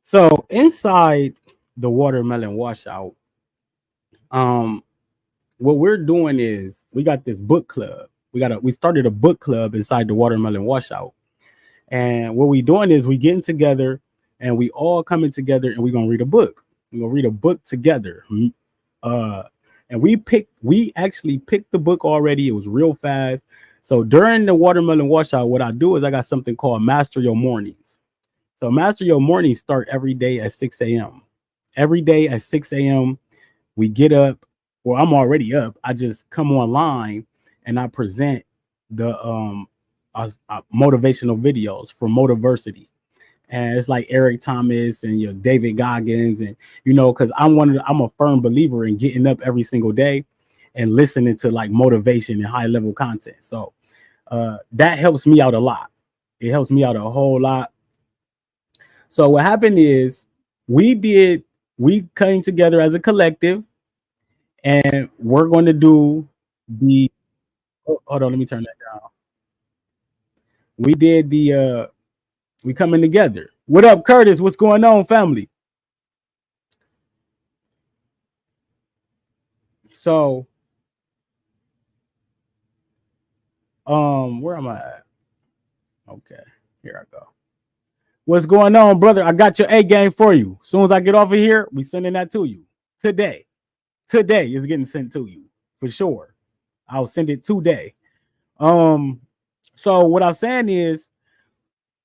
So inside the watermelon washout, um, what we're doing is we got this book club. We started a book club inside the watermelon washout. And what we doing is we getting together and we all coming together and we're gonna read a book. We're gonna read a book together. Uh and we actually picked the book already. It was real fast. So during the watermelon washout, what I do is I got something called Master Your Mornings. So Master Your Mornings start every day at 6 a.m. Every day at 6 a.m. we get up, or I'm already up. I just come online and I present the motivational videos for Motiversity. And it's like Eric Thomas and your David Goggins, and because I'm a firm believer in getting up every single day and listening to like motivation and high level content. So that helps me out a lot. It helps me out a whole lot. So what happened is we came together as a collective, and we're going to do the. Hold on, let me turn that down. We did the we coming together. What up, Curtis? What's going on, family? So where am I at? Okay, here I go. What's going on, brother? I got your A game for you. As soon as I get off of here, we sending that to you today. Today is getting sent to you for sure. I'll send it today. So what I'm saying is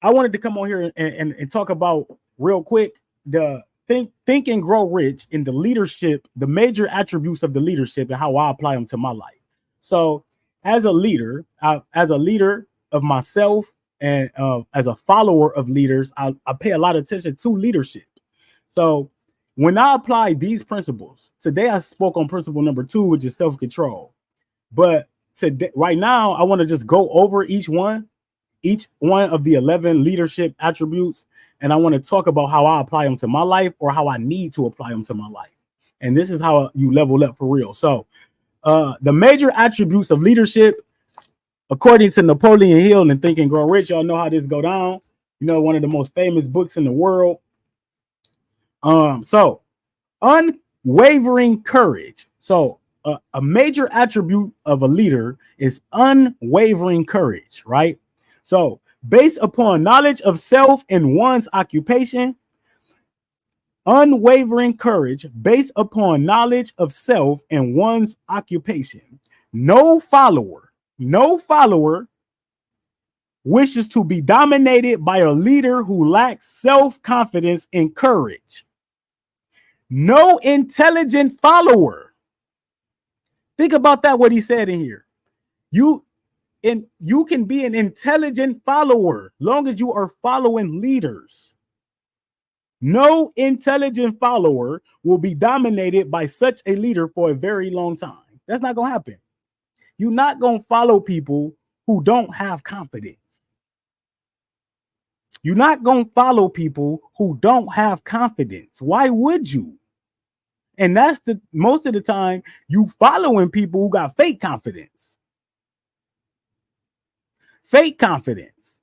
I wanted to come on here and talk about real quick the think and grow rich in the leadership, the major attributes of the leadership and how I apply them to my life. So as a leader of myself and as a follower of leaders, I pay a lot of attention to leadership. So when I apply these principles, today I spoke on principle number 2, which is self-control. But today, right now, I want to just go over each one of the 11 leadership attributes, and I want to talk about how I apply them to my life or how I need to apply them to my life. And this is how you level up for real. So the major attributes of leadership, according to Napoleon Hill and Think and Grow Rich, y'all know how this go down. One of the most famous books in the world. So unwavering courage. So a major attribute of a leader is unwavering courage, right? So based upon knowledge of self and one's occupation, unwavering courage based upon knowledge of self and one's occupation. No follower wishes to be dominated by a leader who lacks self-confidence and courage. No intelligent follower. Think about that, what he said in here. You can be an intelligent follower long as you are following leaders. No intelligent follower will be dominated by such a leader for a very long time. That's not going to happen. You're not going to follow people who don't have confidence. You're not going to follow people who don't have confidence. Why would you? And that's most of the time you following people who got fake confidence. Fake confidence.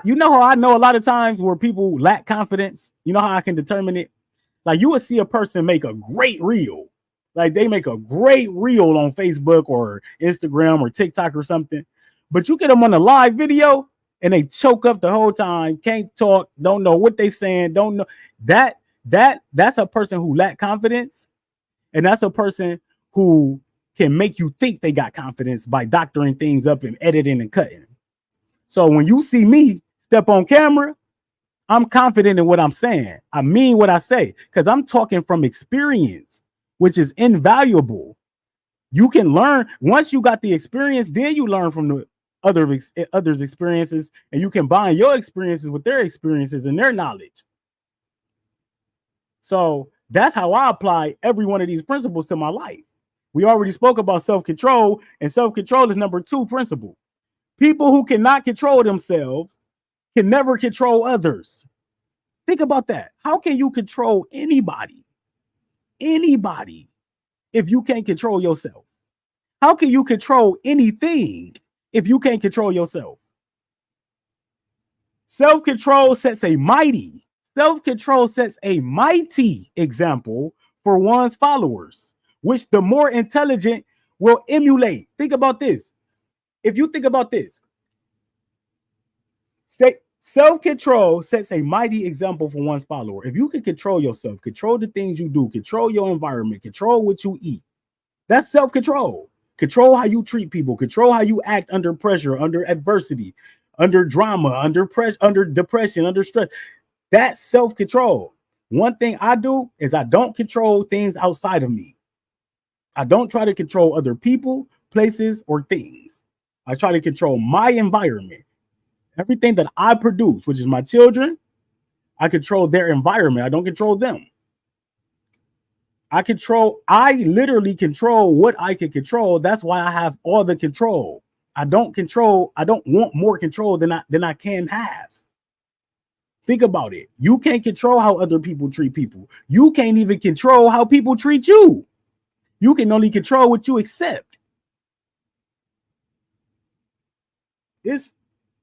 You know how I know a lot of times where people lack confidence? You know how I can determine it? Like you would see a person make a great reel. Like they make a great reel on Facebook or Instagram or TikTok or something. But you get them on a live video and they choke up the whole time, can't talk, don't know what they saying, don't know. That's a person who lack confidence. And that's a person who can make you think they got confidence by doctoring things up and editing and cutting. So when you see me step on camera, I'm confident in what I'm saying. I mean what I say because I'm talking from experience, which is invaluable. You can learn once you got the experience, then you learn from the others' experiences, and you combine your experiences with their experiences and their knowledge. So that's how I apply every one of these principles to my life. We already spoke about self-control, and self-control is number 2 principle. People who cannot control themselves can never control others. Think about that. How can you control anybody, if you can't control yourself? How can you control anything if you can't control yourself? Self-control sets a mighty Self-control sets a mighty example for one's followers, which the more intelligent will emulate. Think about this. If you think about this, self-control sets a mighty example for one's follower. If you can control yourself, control the things you do, control your environment, control what you eat, that's self-control. Control how you treat people, control how you act under pressure, under adversity, under drama, under pressure, under depression, under stress. That's self-control. One thing I do is I don't control things outside of me. I don't try to control other people, places, or things. I try to control my environment. Everything that I produce, which is my children, I control their environment. I don't control them. I literally control what I can control. That's why I have all the control. I don't want more control than I can have. Think about it. You can't control how other people treat people. You can't even control how people treat you. You can only control what you accept. It's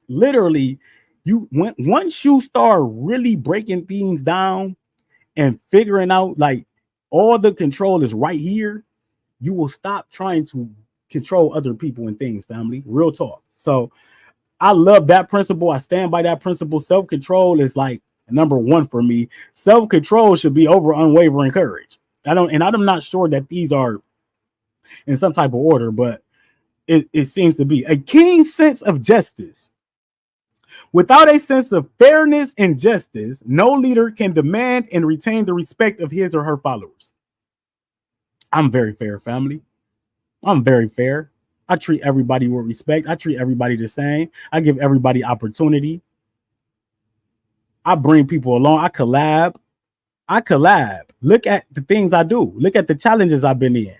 literally once you start really breaking things down and figuring out like all the control is right here, you will stop trying to control other people and things, family. Real talk. So I love that principle. I stand by that principle. Self-control is like number one for me. Self-control should be over unwavering courage. I'm not sure that these are in some type of order, but it seems to be a keen sense of justice. Without a sense of fairness and justice, no leader can demand and retain the respect of his or her followers. I'm very fair, family. I'm very fair. I treat everybody with respect. I treat everybody the same. I give everybody opportunity. I bring people along. I collab. Look at the things I do. Look at the challenges I've been in.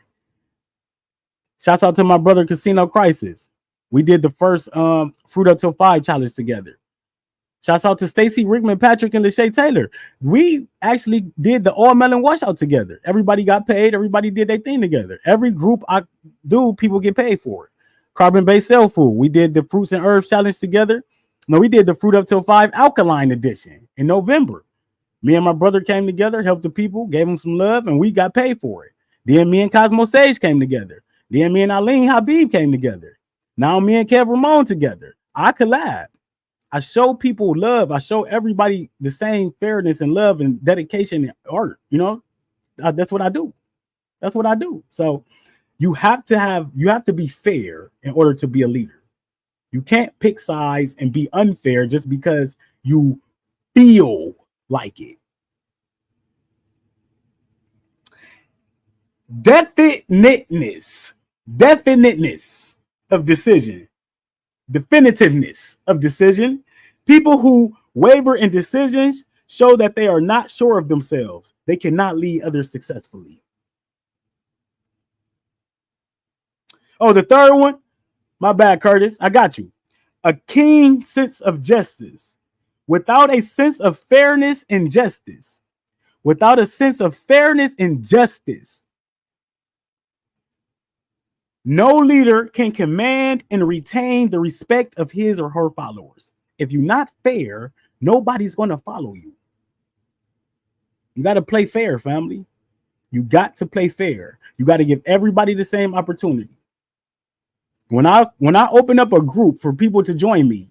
Shouts out to my brother Casino Crisis. We did the first Fruit Up Till 5 challenge together. Shouts out to Stacy Rickman, Patrick, and Lachey Taylor. We actually did the All Melon Washout together. Everybody got paid. Everybody did their thing together. Every group I do, people get paid for it. Carbon-based cell food. We did the Fruits and Herbs challenge together. No, we did the Fruit Up Till 5 Alkaline edition in November. Me and my brother came together, helped the people, gave them some love, and we got paid for it. Then me and Cosmo Sage came together. Then me and Aline Habib came together. Now me and Kev Ramon together. I collab. I show people love. I show everybody the same fairness and love and dedication and art. You know, that's what I do. That's what I do. So you have to be fair in order to be a leader. You can't pick sides and be unfair just because you feel like it. Definiteness of decision. Definitiveness of decision. People who waver in decisions show that they are not sure of themselves. They cannot lead others successfully. Oh, the third one? My bad, Curtis. I got you. A keen sense of justice. Without a sense of fairness and justice. Without a sense of fairness and justice, no leader can command and retain the respect of his or her followers. If you're not fair, nobody's going to follow you. You got to play fair, family. You got to play fair. You got to give everybody the same opportunity. When I open up a group for people to join me,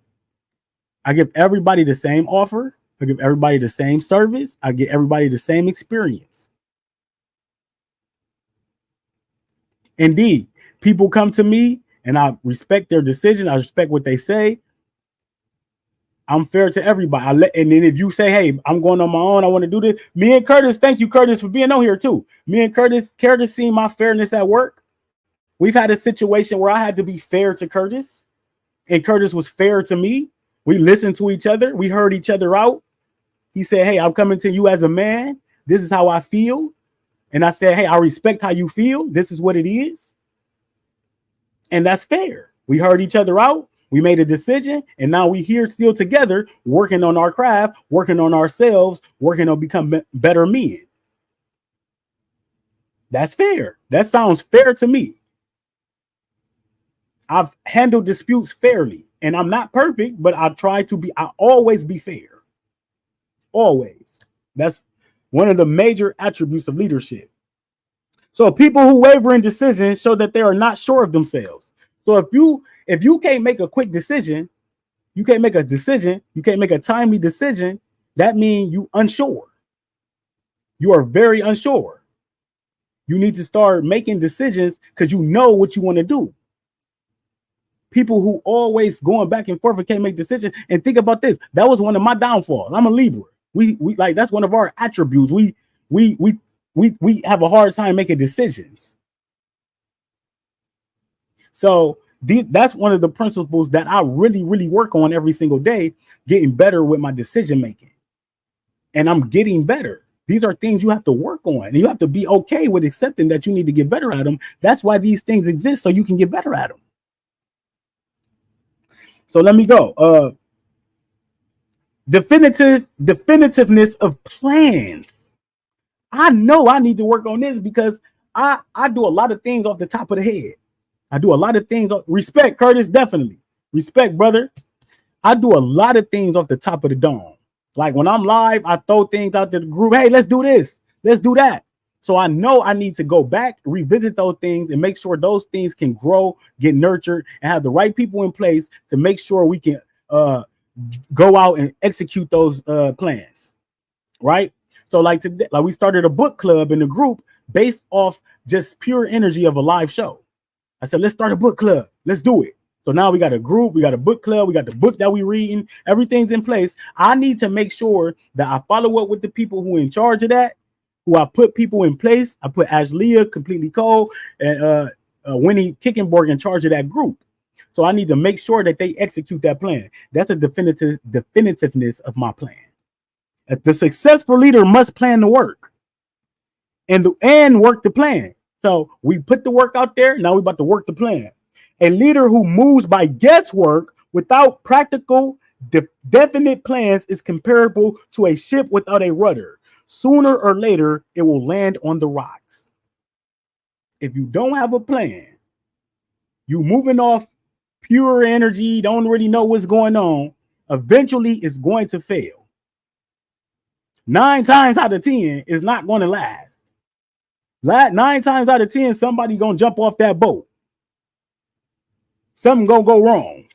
I give everybody the same offer. I give everybody the same service. I give everybody the same experience. Indeed, people come to me and I respect their decision. I respect what they say. I'm fair to everybody. And then if you say, hey, I'm going on my own, I want to do this. Me and Curtis, thank you, Curtis, for being on here too. Me and Curtis seen my fairness at work. We've had a situation where I had to be fair to Curtis and Curtis was fair to me. We listened to each other. We heard each other out. He said, hey, I'm coming to you as a man. This is how I feel. And I said, hey, I respect how you feel. This is what it is. And that's fair. We heard each other out. We made a decision. And now we here still together, working on our craft, working on ourselves, working on becoming better men. That's fair. That sounds fair to me. I've handled disputes fairly. And I'm not perfect, but I always be fair. Always. That's one of the major attributes of leadership. So people who waver in decisions show that they are not sure of themselves. So if you can't make a quick decision, you can't make a decision, you can't make a timely decision, that means you unsure. You are very unsure. You need to start making decisions because you know what you want to do. People who always going back and forth and can't make decisions. And think about this. That was one of my downfalls. I'm a Libra. We like that's one of our attributes. We have a hard time making decisions. So that's one of the principles that I really, really work on every single day, getting better with my decision making. And I'm getting better. These are things you have to work on, and you have to be okay with accepting that you need to get better at them. That's why these things exist, so you can get better at them. So let me go. Definitiveness of plans. I know I need to work on this because I do a lot of things off the top of the head. I do a lot of things. Respect, Curtis, definitely. Respect, brother. I do a lot of things off the top of the dome. Like when I'm live, I throw things out to the group. Hey, let's do this. Let's do that. So I know I need to go back, revisit those things, and make sure those things can grow, get nurtured, and have the right people in place to make sure we can go out and execute those plans. Right? So like today, like we started a book club in the group based off just pure energy of a live show. I said, let's start a book club. Let's do it. So now we got a group, we got a book club, we got the book that we reading, everything's in place. I need to make sure that I follow up with the people who are in charge of that, who I put people in place. I put Ashleah, Completely Cold, and Winnie Kickenborg in charge of that group. So I need to make sure that they execute that plan. That's a definitiveness of my plan. The successful leader must plan the work and work the plan. So we put the work out there. Now we're about to work the plan. A leader who moves by guesswork without practical, definite plans is comparable to a ship without a rudder. Sooner or later, it will land on the rocks. If you don't have a plan, you moving off pure energy, don't really know what's going on, eventually it's going to fail. 9 times out of 10, it's not going to last. 9 times out of 10, somebody going to jump off that boat. Something gonna go wrong.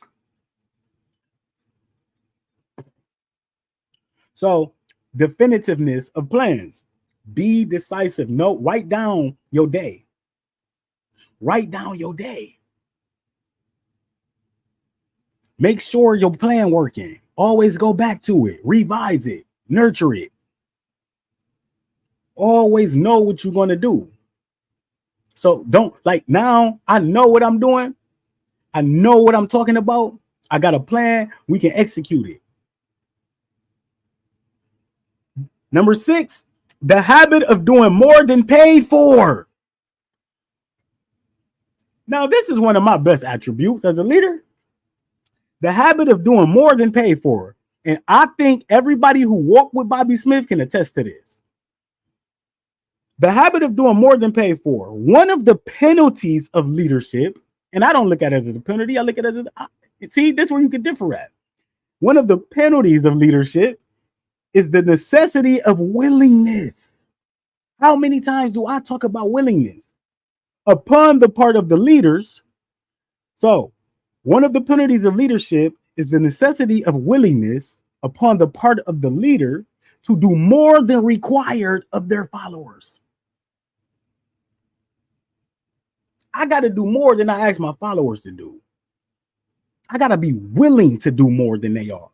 So, definitiveness of plans. Be decisive. No, write down your day. Write down your day. Make sure your plan working. Always go back to it. Revise it. Nurture it. Always know what you're gonna do. So don't like now. I know what I'm doing. I know what I'm talking about. I got a plan. We can execute it. Number 6, the habit of doing more than paid for. Now, this is one of my best attributes as a leader. The habit of doing more than paid for. And I think everybody who walked with Bobby Smith can attest to this. The habit of doing more than paid for. One of the penalties of leadership, and I don't look at it as a penalty. I look at it as see, that's where you can differ at. One of the penalties of leadership is the necessity of willingness. How many times do I talk about willingness upon the part of the leaders? So one of the penalties of leadership is the necessity of willingness upon the part of the leader to do more than required of their followers. I got to do more than I ask my followers to do. I got to be willing to do more than they are.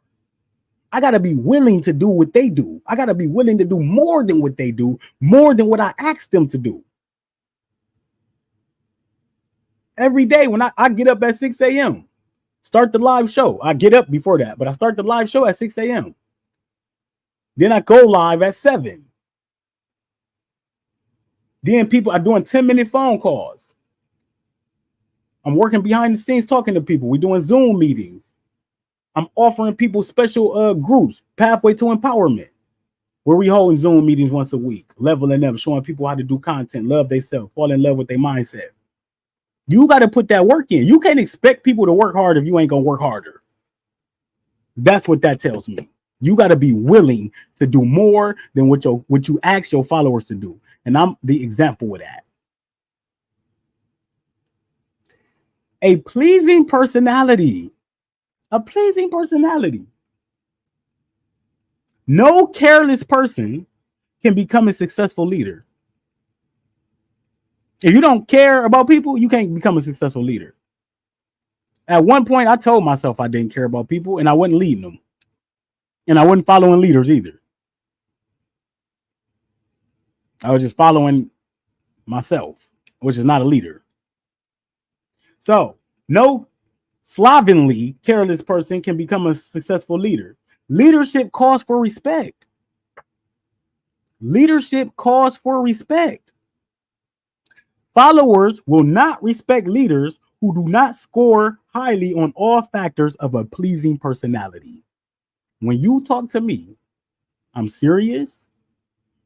I got to be willing to do what they do. I got to be willing to do more than what they do, more than what I ask them to do. Every day when I get up at 6 a.m., start the live show. I get up before that, but I start the live show at 6 a.m. Then I go live at 7. Then people are doing 10-minute phone calls. I'm working behind the scenes talking to people. We're doing Zoom meetings. I'm offering people special groups, Pathway to Empowerment, where we holding Zoom meetings once a week, leveling them, showing people how to do content, love themselves, fall in love with their mindset. You got to put that work in. You can't expect people to work hard if you ain't going to work harder. That's what that tells me. You got to be willing to do more than what you ask your followers to do. And I'm the example of that. A pleasing personality. A pleasing personality. No careless person can become a successful leader. If you don't care about people, you can't become a successful leader. At one point, I told myself I didn't care about people and I wasn't leading them. And I wasn't following leaders either. I was just following myself, which is not a leader. So, no slovenly, careless person can become a successful leader. Leadership calls for respect. Leadership calls for respect. Followers will not respect leaders who do not score highly on all factors of a pleasing personality. When you talk to me, I'm serious,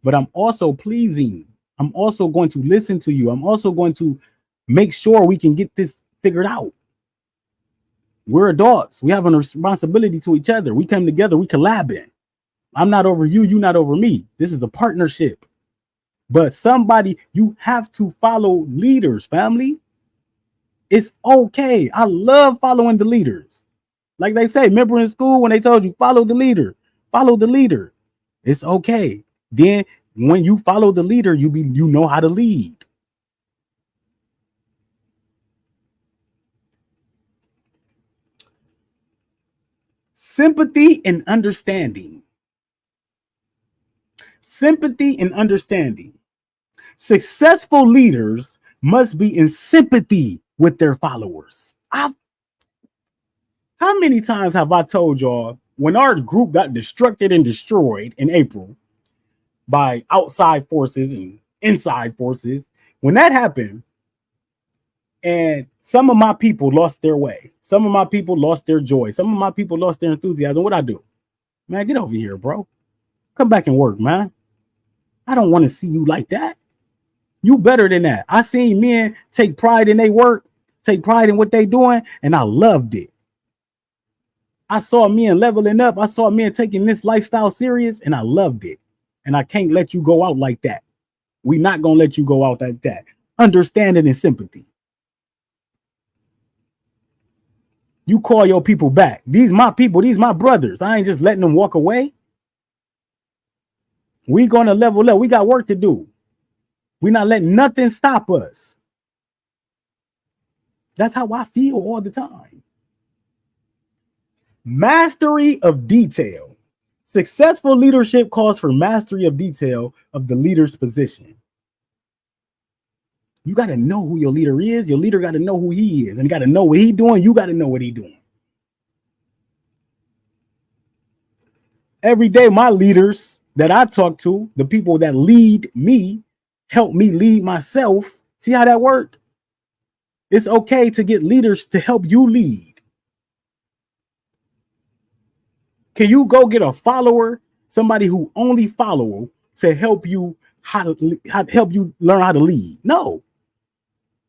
but I'm also pleasing. I'm also going to listen to you. I'm also going to make sure we can get this figured out. We're adults. We have a responsibility to each other. We come together. We collabing. I'm not over you. You're not over me. This is a partnership. But somebody, you have to follow leaders, family. It's okay. I love following the leaders. Like they say, remember in school when they told you, follow the leader. Follow the leader. It's okay. Then when you follow the leader, you know how to lead. Sympathy and understanding. Sympathy and understanding. Successful leaders must be in sympathy with their followers. How many times have I told y'all when our group got destructed and destroyed in April by outside forces and inside forces, when that happened and some of my people lost their way, some of my people lost their joy, some of my people lost their enthusiasm, what I do? Man, get over here, bro. Come back and work, man. I don't want to see you like that. You better than that. I seen men take pride in their work, take pride in what they doing, and I loved it. I saw men leveling up. I saw men taking this lifestyle serious, and I loved it. And I can't let you go out like that. We're not going to let you go out like that. Understanding and sympathy. You call your people back. These my people. These my brothers. I ain't just letting them walk away. We going to level up. We got work to do. We're not letting nothing stop us. That's how I feel all the time. Mastery of detail. Successful leadership calls for mastery of detail of the leader's position. You got to know who your leader is. Your leader got to know who he is. And you got to know what he's doing. You got to know what he's doing. Every day, my leaders that I talk to, the people that lead me, help me lead myself. See how that works? It's okay to get leaders to help you lead. Can you go get a follower, somebody who only follow, to help you help you learn how to lead? No,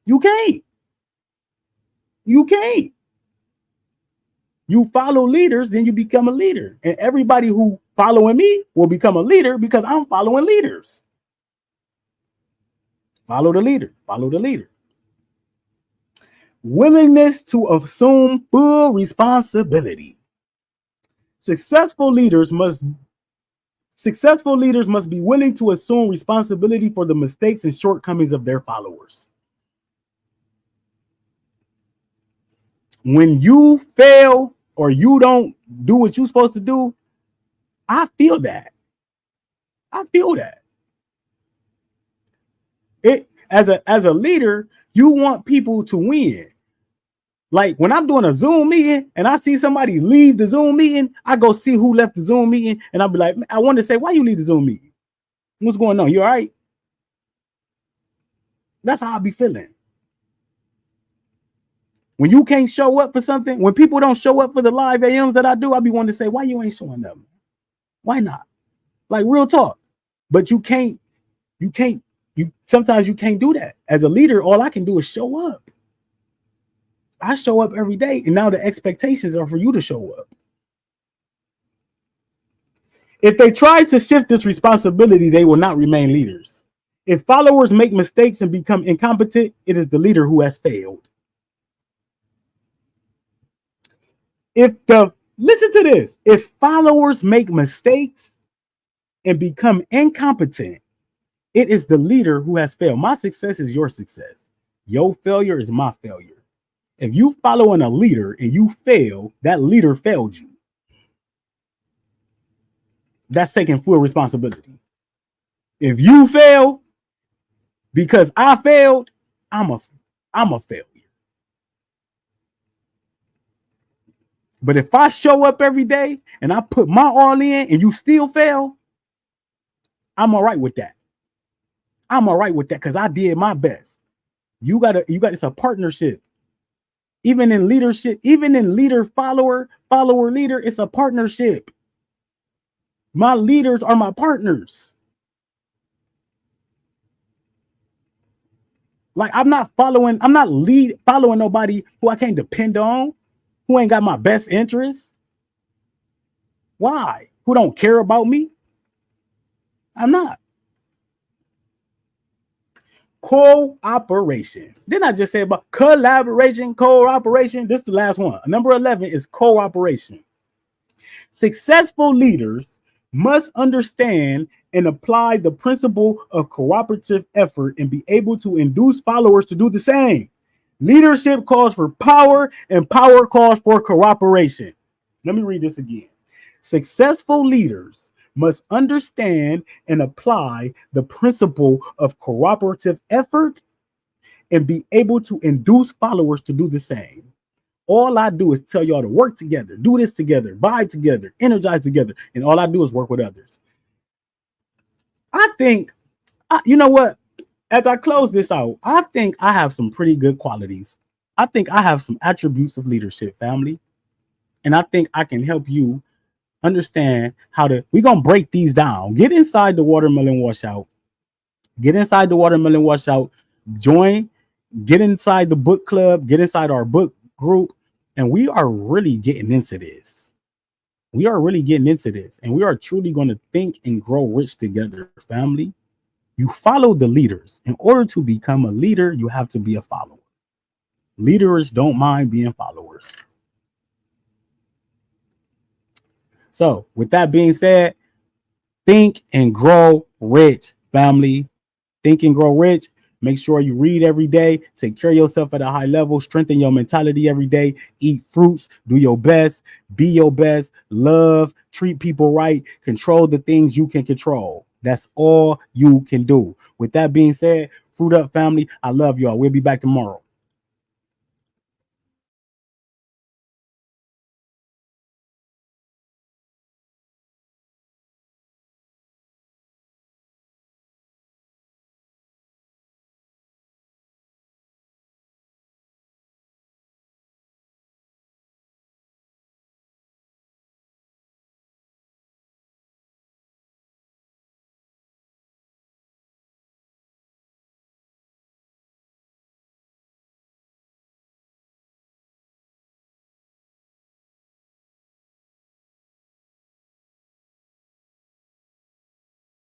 you can't. You can't. You follow leaders, then you become a leader. And everybody who following me will become a leader because I'm following leaders. Follow the leader. Follow the leader. Willingness to assume full responsibility. Successful leaders must be willing to assume responsibility for the mistakes and shortcomings of their followers. When you fail or you don't do what you're supposed to do, I feel that. I feel that. It as a leader, you want people to win. Like when I'm doing a Zoom meeting and I see somebody leave the Zoom meeting, I go see who left the Zoom meeting and I'll be like, I want to say, why you leave the Zoom meeting? What's going on? You all right? That's how I be feeling. When you can't show up for something, when people don't show up for the live AMs that I do, I be wanting to say, why you ain't showing up? Why not? Like real talk. But you sometimes you can't do that. As a leader, all I can do is show up. I show up every day, and now the expectations are for you to show up. If they try to shift this responsibility, they will not remain leaders. If followers make mistakes and become incompetent, it is the leader who has failed. Listen to this. If followers make mistakes and become incompetent, it is the leader who has failed. My success is your success. Your failure is my failure. If you following a leader and you fail, that leader failed you. That's taking full responsibility. If you fail because I failed, I'm a failure. But if I show up every day and I put my all in and you still fail, I'm all right with that. I'm all right with that because I did my best. It's a partnership. Even in leadership, even in leader, follower, leader, it's a partnership. My leaders are my partners. Like I'm not following nobody who I can't depend on, who ain't got my best interests. Why? Who don't care about me? I'm not. Cooperation. Didn't I just say about collaboration, cooperation? This is the last one. Number 11 is cooperation. Successful leaders must understand and apply the principle of cooperative effort and be able to induce followers to do the same. Leadership calls for power and power calls for cooperation. Let me read this again. Successful leaders must understand and apply the principle of cooperative effort and be able to induce followers to do the same. All I do is tell y'all to work together, do this together, vibe together, energize together, and all I do is work with others. I think, you know what? As I close this out, I think I have some pretty good qualities. I think I have some attributes of leadership, family. And I think I can help you understand we're going to break these down. Get inside the watermelon washout. Get inside the watermelon washout. Join, get inside the book club, get inside our book group. And we are really getting into this. We are really getting into this. And we are truly going to think and grow rich together, family. You follow the leaders. In order to become a leader, you have to be a follower. Leaders don't mind being followers. So with that being said, think and grow rich, family. Think and grow rich. Make sure you read every day. Take care of yourself at a high level. Strengthen your mentality every day. Eat fruits. Do your best. Be your best. Love. Treat people right. Control the things you can control. That's all you can do. With that being said, fruit up, family. I love y'all. We'll be back tomorrow.